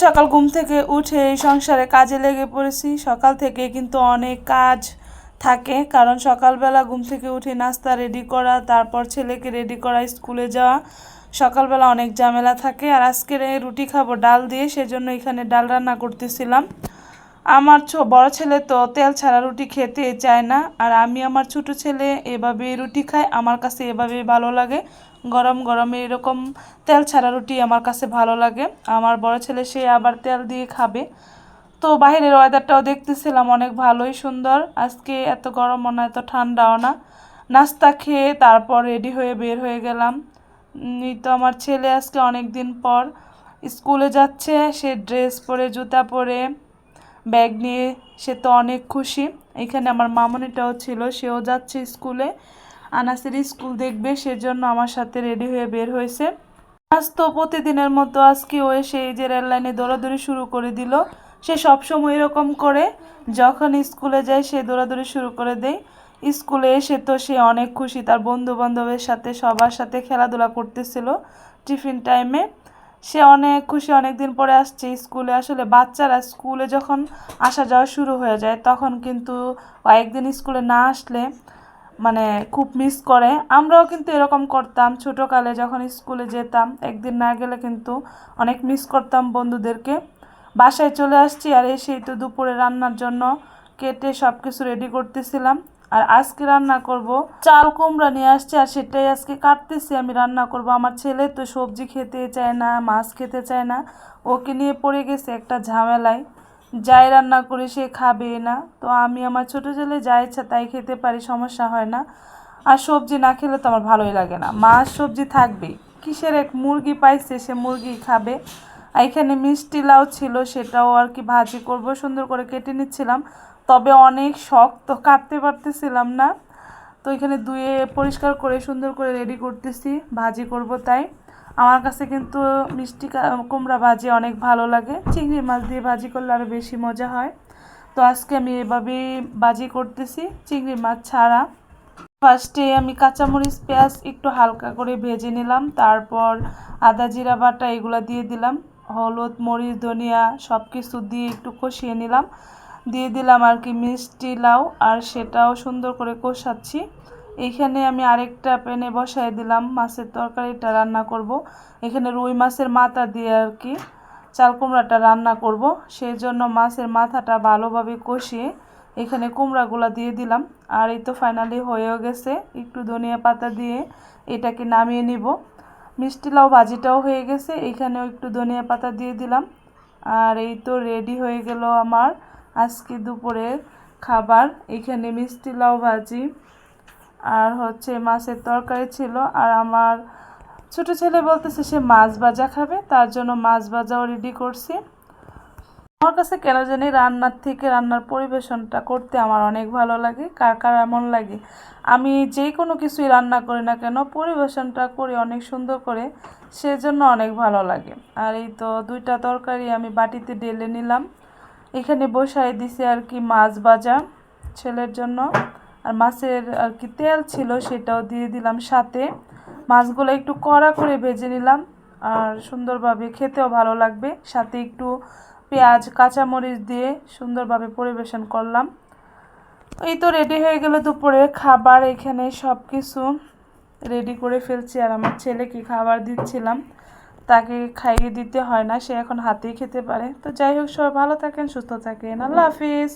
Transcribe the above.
সকাল ঘুম থেকে উঠে এই সংসারে কাজে লেগে পড়েছি। সকাল থেকে কিন্তু অনেক কাজ থাকে, কারণ সকালবেলা ঘুম থেকে উঠে নাস্তা রেডি করা, তারপর ছেলেকে রেডি করা স্কুলে যাওয়া। সকালবেলা অনেক ঝামেলা থাকে। আর আজকের রুটি খাবো ডাল দিয়ে, সেজন্য এখানে ডাল রান্না করতেছিলাম। আমার বড় ছেলে তো তেল ছাড়া রুটি খেতে চায় না, আর আমি আমার ছোট ছেলে এভাবে রুটি খাই। আমার কাছে এভাবেই ভালো লাগে, গরম গরমে এরকম তেল ছাড়া রুটি আমার কাছে ভালো লাগে। আমার বড় ছেলে সে আবার তেল দিয়ে খাবে। তো বাইরের ওয়েদারটাও দেখতেছিলাম অনেক ভালোই সুন্দর, আজকে এত গরমও না এত ঠান্ডাও না। নাস্তা খেয়ে তারপর রেডি হয়ে বের হয়ে গেলাম। এই তো আমার ছেলে আজকে অনেক দিন পর স্কুলে যাচ্ছে। সে ড্রেস পরে জুতা পরে ব্যাগ নিয়ে সে তো অনেক খুশি। এখানে আমার মামনিটাও ছিল, সেও যাচ্ছে স্কুলে। আনাসের স্কুল দেখবে, সেজন্য আমার সাথে রেডি হয়ে বের হয়েছে। আজ তো প্রতিদিনের মতো আজকেও এসে এই যে রেল লাইনে দৌড়াদৌড়ি শুরু করে দিল। সে সবসময় এরকম করে, যখন স্কুলে যায় সে দৌড়াদৌড়ি শুরু করে দেয়। স্কুলে এসে তো সে অনেক খুশি, তার বন্ধু বান্ধবের সাথে সবার সাথে খেলাধুলা করতেছিল টিফিন টাইমে। সে অনেক খুশি, অনেক দিন পরে আসছে স্কুলে। আসলে বাচ্চারা স্কুলে যখন আসা যাওয়া শুরু হয়ে যায় তখন কিন্তু কয়েকদিন স্কুলে না আসলে মানে খুব মিস করে। আমরাও কিন্তু এরকম করতাম ছোটোকালে, যখন স্কুলে যেতাম একদিন না গেলে কিন্তু অনেক মিস করতাম বন্ধুদেরকে। বাসায় চলে আসছি, আর এসেই তো দুপুরে রান্নার জন্য কেটে সব কিছু রেডি করতেছিলাম। আর আজকে রান্না করব চাল কুমড়া নিয়ে আসছে, আর সেটাই আজকে কাটতেছি, আমি রান্না করব। আমার ছেলে তো সবজি খেতে চায় না, মাছ খেতে চায় না, ওকে নিয়ে পড়ে গেছে একটা ঝামেলায়। যাই রান্না করে সে খাবে না, তো আমি আমার ছোটো ছেলে যা ইচ্ছা তাই খেতে পারি, সমস্যা হয় না। আর সবজি না খেলে তো আমার ভালোই লাগে না, মাছ সবজি থাকবেই। কিসের এক মুরগি পাইছে, সে মুরগি খাবে। এখানে মিষ্টি লাউ ছিল, সেটাও আর কি ভাজি করব, সুন্দর করে কেটে নিচ্ছিলাম। তবে অনেক শক্ত, কাটতে পারতেছিলাম না। তো এখানে ধুয়ে পরিষ্কার করে সুন্দর করে রেডি করতেছি, ভাজি করব তাই। আমার কাছে কিন্তু মিষ্টি কুমড়া ভাজি অনেক ভালো লাগে, চিংড়ি মাছ দিয়ে ভাজি করলে আরও বেশি মজা হয়। তো আজকে আমি এভাবেই ভাজি করতেছি চিংড়ি মাছ ছাড়া। ফার্স্টে আমি কাঁচামরিচ পেঁয়াজ একটু হালকা করে ভেজে নিলাম, তারপর আদা জিরা বাটা এগুলো দিয়ে দিলাম, হলুদ মরিচ ধনিয়া সব কিছু দিয়ে একটু কষিয়ে নিলাম। দিয়ে দিলাম আর কি মিষ্টি লাউ, আর সেটাও সুন্দর করে কষাচ্ছি। এইখানে আমি আরেকটা প্যানে বসায় দিলাম মাছের তরকারিটা রান্না করব। এখানে রুই মাছের মাথা দিয়ে আর কি চাল কুমড়াটা রান্না করব, সেই জন্য মাছের মাথাটা ভালোভাবে কষিয়ে এখানে কুমড়াগুলো দিয়ে দিলাম। আর এই তো ফাইনালি হয়েও গেছে, একটু ধনিয়া পাতা দিয়ে এটাকে নামিয়ে নিব। মিষ্টি লাউ ভাজিটাও হয়ে গেছে, এখানেও একটু ধনিয়া পাতা দিয়ে দিলাম। আর এই তো রেডি হয়ে গেল আমার আজকে দুপুরের খাবার। এখানে মিষ্টি লাউ ভাজি আর হচ্ছে মাছের তরকারি ছিল। আর আমার ছোট ছেলে বলতেছে সে মাছ ভাজা খাবে, তার জন্য মাছ ভাজাও রেডি করছি। আমার কাছে কেন জানি রান্নার থেকে রান্নার পরিবেশনটা করতে আমার অনেক ভালো লাগে। কার কার এমন লাগে? আমি যে কোনো কিছুই রান্না করি না কেন, পরিবেশনটা করি অনেক সুন্দর করে, সেজন্য অনেক ভালো লাগে। আর এই তো দুইটা তরকারি আমি বাটিতে ঢেলে নিলাম, এখানে বসাই দিছি আর কি মাছ ভাজা ছেলের জন্য। আর মাছের আর কি তেল ছিল সেটাও দিয়ে দিলাম সাথে। মাছগুলো একটু কড়া করে ভেজে নিলাম, আর সুন্দরভাবে খেতেও ভালো লাগবে। সাথে একটু পেঁয়াজ কাঁচামরিচ দিয়ে সুন্দরভাবে পরিবেশন করলাম। এই তো রেডি হয়ে গেল দুপুরের খাবার। এখানে সব কিছু রেডি করে ফেলছি, আর আমার ছেলেকে খাবার দিচ্ছিলাম। তাকে খাইয়ে দিতে হয় না, সে এখন হাতেই খেতে পারে। তো যাই হোক, সবাই ভালো থাকেন, সুস্থ থাকেন, আল্লাহ হাফিজ।